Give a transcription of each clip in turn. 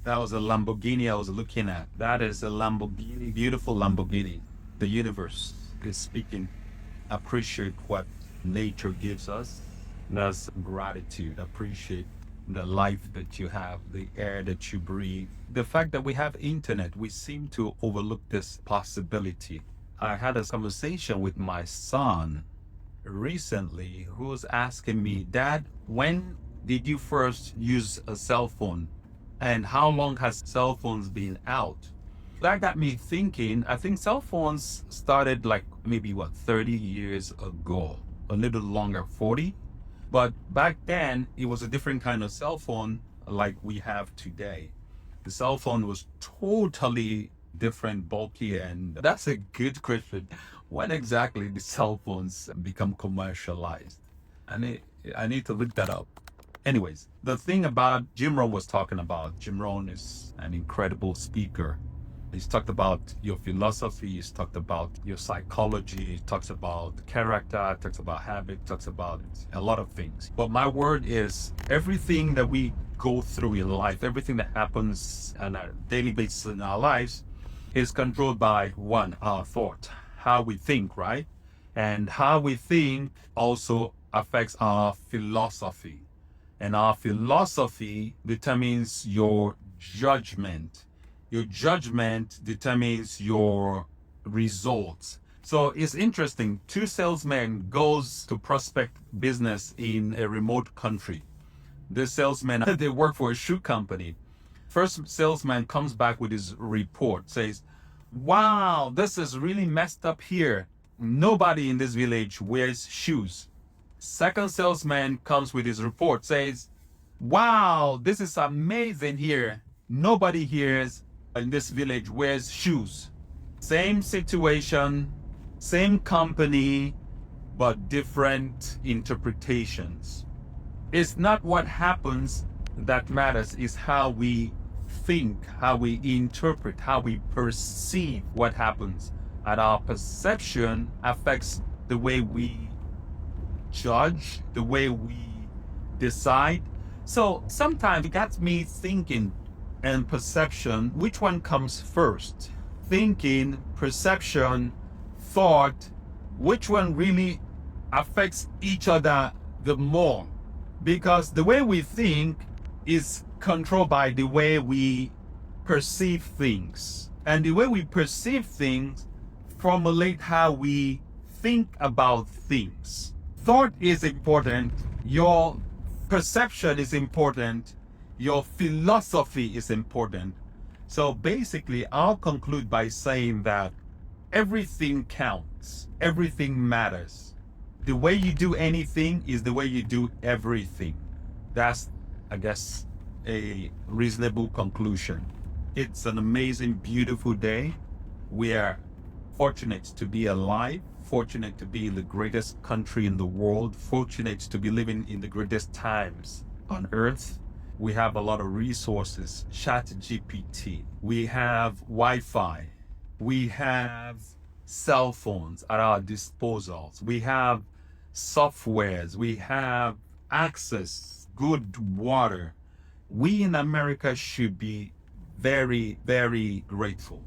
That was a Lamborghini I was looking at. That is a Lamborghini, beautiful Lamborghini. The universe is speaking. Appreciate what nature gives us. That's gratitude. Appreciate the life that you have, the air that you breathe. The fact that we have internet, we seem to overlook this possibility. I had a conversation with my son recently who was asking me, Dad, when did you first use a cell phone? And how long has cell phones been out? That got me thinking. I think cell phones started like maybe 30 years ago, a little longer, 40. But back then it was a different kind of cell phone like we have today. The cell phone was totally different, bulky, and that's a good question. When exactly did cell phones become commercialized? I need to look that up. Anyways, the thing about Jim Rohn was talking about, Jim Rohn is an incredible speaker. He's talked about your philosophy, he's talked about your psychology, he talks about character, talks about habit, talks about a lot of things. But my word is everything that we go through in life, everything that happens on a daily basis in our lives is controlled by one, our thought, how we think, right? And how we think also affects our philosophy. And our philosophy determines your judgment. Your judgment determines your results. So it's interesting. Two salesmen goes to prospect business in a remote country. This salesman, they work for a shoe company. First salesman comes back with his report, says, wow, this is really messed up here. Nobody in this village wears shoes. Second salesman comes with his report, says, wow, this is amazing here. Nobody here in this village wears shoes. Same situation, same company, but different interpretations. It's not what happens that matters, it's how we think, how we interpret, how we perceive what happens. And our perception affects the way we judge, the way we decide. So sometimes it gets me thinking and perception, which one comes first? Thinking, perception, thought, which one really affects each other the more? Because the way we think is controlled by the way we perceive things. And the way we perceive things formulate how we think about things. Thought is important, your perception is important, your philosophy is important. So basically, I'll conclude by saying that everything counts, everything matters. The way you do anything is the way you do everything. That's, I guess, a reasonable conclusion. It's an amazing, beautiful day. We are fortunate to be alive, fortunate to be in the greatest country in the world, fortunate to be living in the greatest times on earth. We have a lot of resources, ChatGPT, we have Wi-Fi, we have cell phones at our disposals, we have softwares, we have access, good water. We in America should be very, very grateful.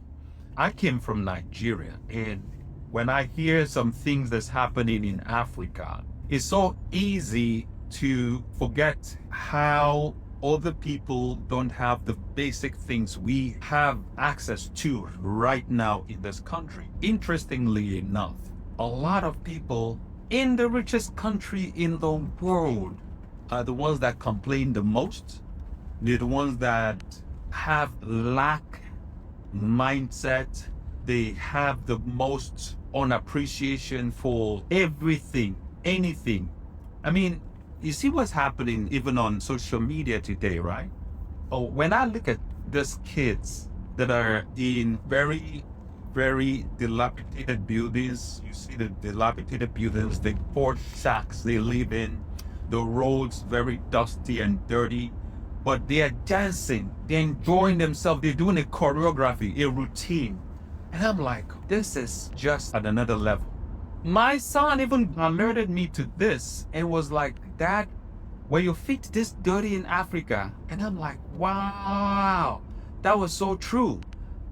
I came from Nigeria, and when I hear some things that's happening in Africa, it's so easy to forget how other people don't have the basic things we have access to right now in this country. Interestingly enough, a lot of people in the richest country in the world are the ones that complain the most. They're the ones that have lack mindset. They have the most unappreciation for everything, anything. I mean, you see what's happening even on social media today, right? Oh, when I look at these kids that are in very, very dilapidated buildings, you see the dilapidated buildings, the port shacks they live in, the roads very dusty and dirty, but they are dancing, they're enjoying themselves, they're doing a choreography, a routine. And I'm like, this is just at another level. My son even alerted me to this and was like, Dad, were your feet this dirty in Africa? And I'm like, wow. That was so true.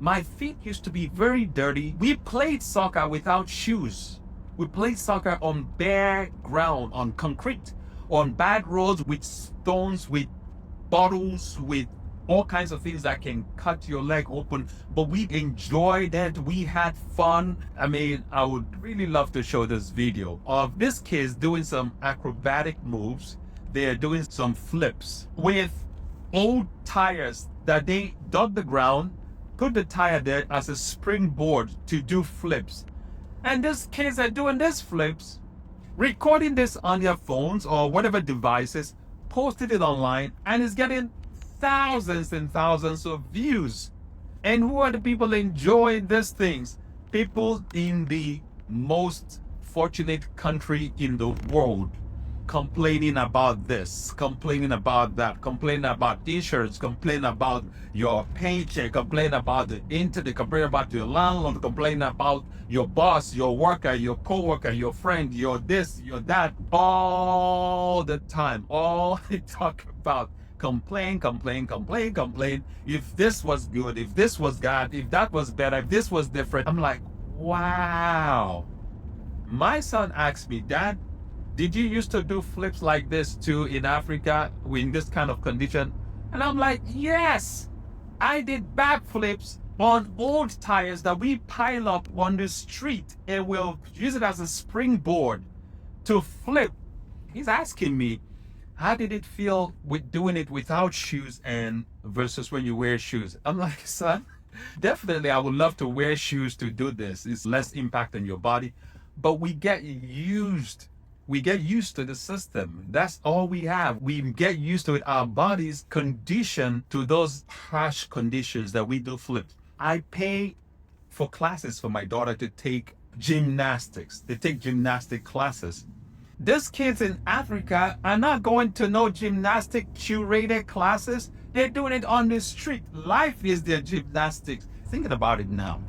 My feet used to be very dirty. We played soccer without shoes. We played soccer on bare ground, on concrete, on bad roads with stones, with bottles, with all kinds of things that can cut your leg open. But we enjoyed it. We had fun. I mean, I would really love to show this video of these kids doing some acrobatic moves. They're doing some flips with old tires that they dug the ground, put the tire there as a springboard to do flips. And these kids are doing these flips, recording this on their phones or whatever devices, posted it online, and it's getting thousands and thousands of views. And who are the people enjoying these things? People in the most fortunate country in the world, complaining about this, complaining about that, complaining about t-shirts, complaining about your paycheck, complaining about the internet, complaining about your landlord, complaining about your boss, your worker, your co-worker, your friend, your this, your that, all the time. All they talk about, complain. If this was good, if this was God, if that was better, if this was different. I'm like, wow. My son asked me, Dad, did you used to do flips like this too in Africa in this kind of condition? And I'm like, yes, I did backflips on old tires that we pile up on the street and we'll use it as a springboard to flip. He's asking me, how did it feel with doing it without shoes and versus when you wear shoes? I'm like, son, definitely I would love to wear shoes to do this. It's less impact on your body, but we get used to the system. That's all we have. We get used to it. Our bodies conditioned to those harsh conditions that we do flips. I pay for classes for my daughter to take gymnastics. They take gymnastic classes. These kids in Africa are not going to no gymnastic curated classes. They're doing it on the street. Life is their gymnastics. Thinking about it now.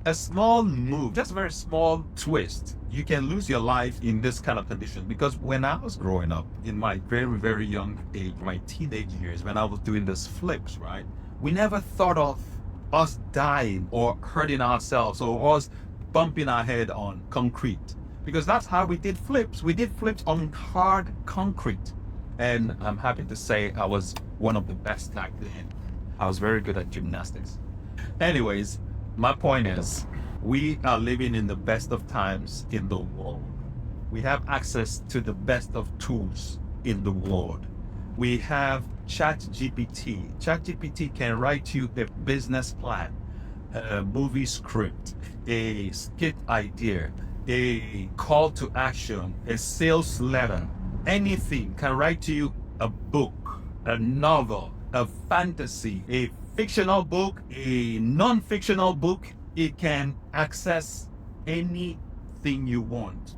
A small move, just a very small twist, you can lose your life in this kind of condition. Because when I was growing up, in my very, very young age, my teenage years, when I was doing these flips, right, we never thought of us dying or hurting ourselves or us bumping our head on concrete. Because that's how we did flips. We did flips on hard concrete. And I'm happy to say I was one of the best back then. I was very good at gymnastics. Anyways, my point is, we are living in the best of times in the world. We have access to the best of tools in the world. We have ChatGPT. ChatGPT can write you a business plan, a movie script, a skit idea, a call to action, a sales letter. Anything can write to you a book, a novel, a fantasy, a fictional book, a non-fictional book. It can access anything you want.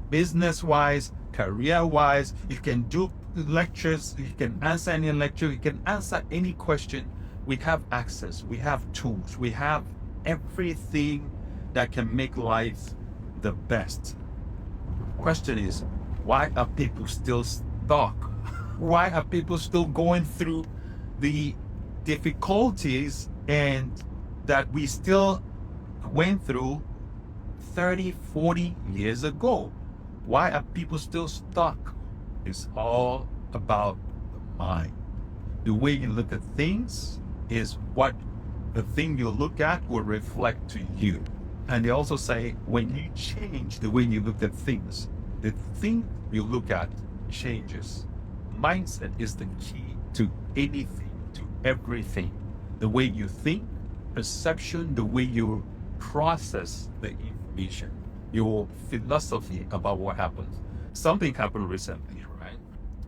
Business-wise, career-wise, you can do lectures, you can answer any lecture, you can answer any question. We have access, we have tools, we have everything that can make life the best. Question is, why are people still stuck? Why are people still going through the difficulties and that we still went through 30, 40 years ago? Why are people still stuck? It's all about the mind. The way you look at things is what the thing you look at will reflect to you. And they also say, when you change the way you look at things, the thing you look at changes. Mindset is the key to anything, to everything. The way you think, perception, the way you process the information, your philosophy about what happens. Something happened recently, right?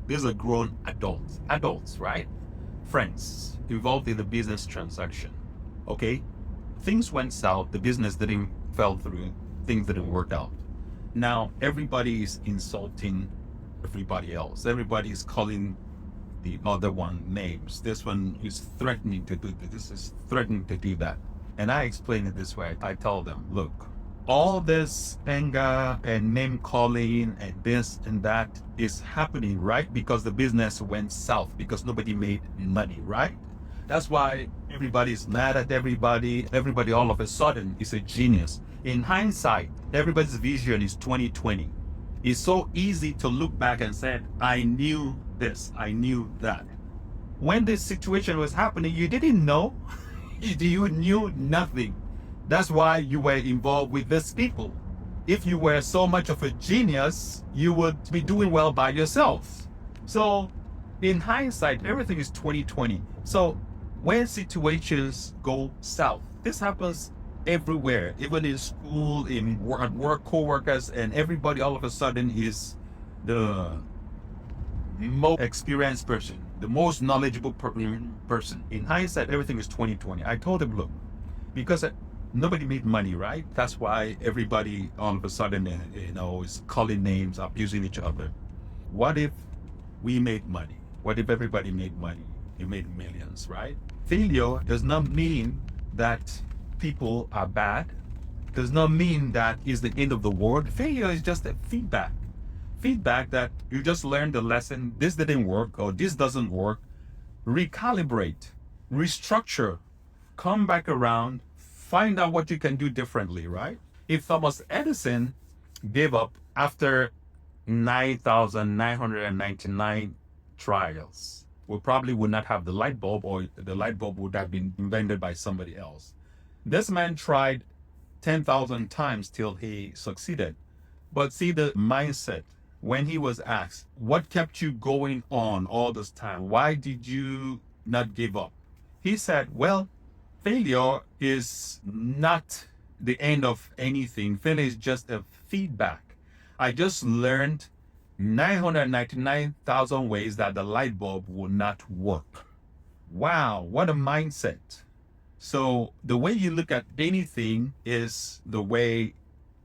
These are grown adults, right? Friends involved in the business transaction. Okay? Things went south, the business didn't fell through, things didn't work out. Now everybody is insulting everybody else. Everybody is calling the other one names. This one is threatening to do this, is threatening to do that. And I explain it this way. I tell them, look, all this anger and name calling and this and that is happening, right? Because the business went south, because nobody made money, right? That's why everybody's mad at everybody. Everybody all of a sudden is a genius. In hindsight, everybody's vision is 2020. It's so easy to look back and say, I knew this, I knew that. When this situation was happening, you didn't know. You knew nothing. That's why you were involved with these people. If you were so much of a genius, you would be doing well by yourself. So in hindsight, everything is 2020. So when situations go south, this happens everywhere, even in school, at work, co-workers, and everybody all of a sudden is the most experienced person, the most knowledgeable person. In hindsight, everything is 2020. I told him, look, because nobody made money, right? That's why everybody all of a sudden, is calling names, abusing each other. What if we made money? What if everybody made money? You made millions, right? Failure does not mean that people are bad. Does not mean that is the end of the world. Failure is just a feedback. Feedback that you just learned the lesson. This didn't work or this doesn't work. Recalibrate, restructure, come back around, find out what you can do differently, right? If Thomas Edison gave up after 9,999 trials, we probably would not have the light bulb, or the light bulb would have been invented by somebody else. This man tried 10,000 times till he succeeded. But see the mindset when he was asked, what kept you going on all this time? Why did you not give up? He said, well, failure is not the end of anything. Failure is just a feedback. I just learned 999,000 ways that the light bulb will not work. Wow, what a mindset. So the way you look at anything is the way,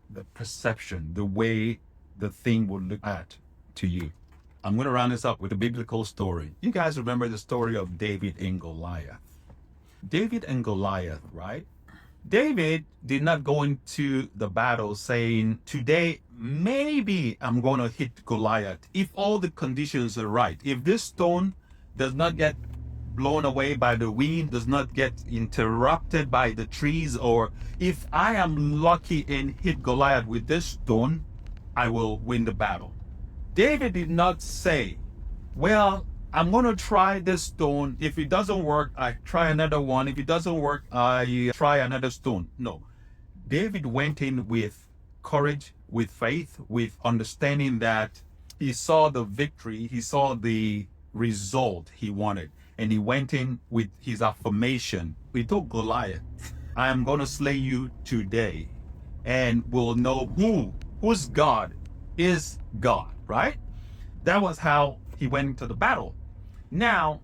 the perception, the way the thing will look at to you. I'm going to round this up with a biblical story. You guys remember the story of David and Goliath. David and Goliath, right? David did not go into the battle saying, today, maybe I'm going to hit Goliath if all the conditions are right. If this stone does not get blown away by the wind, does not get interrupted by the trees, or if I am lucky and hit Goliath with this stone, I will win the battle. David did not say, well, I'm going to try this stone. If it doesn't work, I try another one. If it doesn't work, I try another stone. No. David went in with courage, with faith, with understanding that he saw the victory, he saw the result he wanted. And he went in with his affirmation. He told Goliath, I am going to slay you today, and we'll know whose God is God, right? That was how he went into the battle. Now,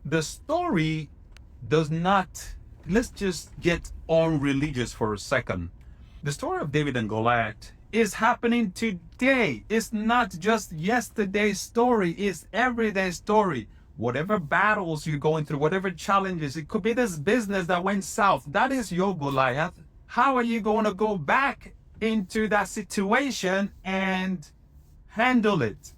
the story does not, let's just get unreligious for a second. The story of David and Goliath is happening today. It's not just yesterday's story, it's everyday story. Whatever battles you're going through, whatever challenges, it could be this business that went south. That is your Goliath. How are you going to go back into that situation and handle it?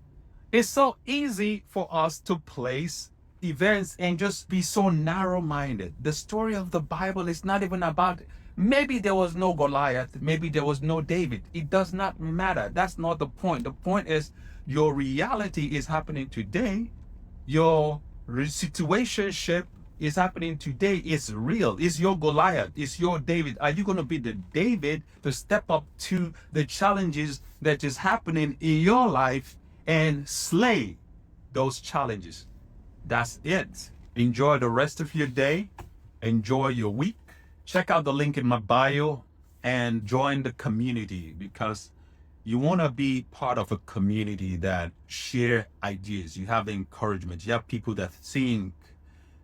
It's so easy for us to place events and just be so narrow-minded. The story of the Bible is not even about, maybe there was no Goliath, maybe there was no David. It does not matter. That's not the point. The point is your reality is happening today. Your situationship is happening today. It's real. It's your Goliath. It's your David. Are you going to be the David to step up to the challenges that is happening in your life and slay those challenges? That's it. Enjoy the rest of your day. Enjoy your week. Check out the link in my bio and join the community, because you want to be part of a community that share ideas. You have encouragement. You have people that think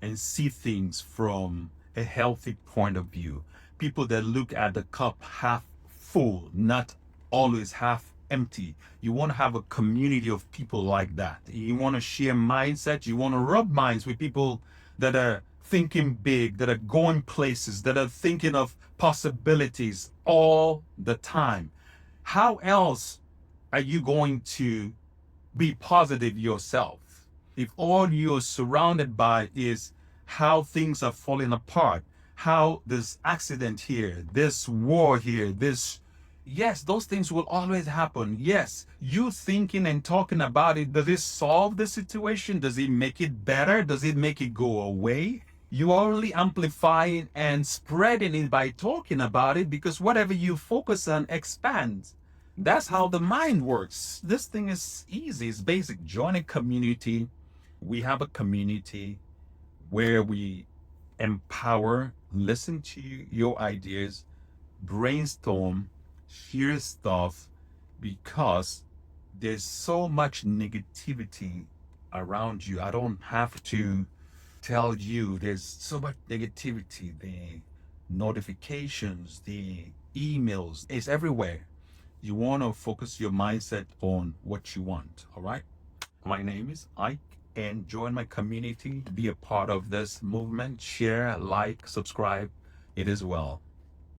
and see things from a healthy point of view. People that look at the cup half full, not always half empty. You want to have a community of people like that. You want to share mindset. You want to rub minds with people that are thinking big, that are going places, that are thinking of possibilities all the time. How else are you going to be positive yourself if all you're surrounded by is how things are falling apart, how this accident here, this war here, this. Yes, those things will always happen. Yes, you thinking and talking about it, does it solve the situation? Does it make it better? Does it make it go away? You are only amplifying and spreading it by talking about it, because whatever you focus on expands. That's how the mind works. This thing is easy, it's basic. Join a community. We have a community where we empower, listen to your ideas, brainstorm, share stuff, because there's so much negativity around you. I don't have to tell you there's so much negativity. The notifications, the emails, it's everywhere. You want to focus your mindset on what you want. All right. My name is Ike, and join my community. Be a part of this movement. Share, like, subscribe. It as well.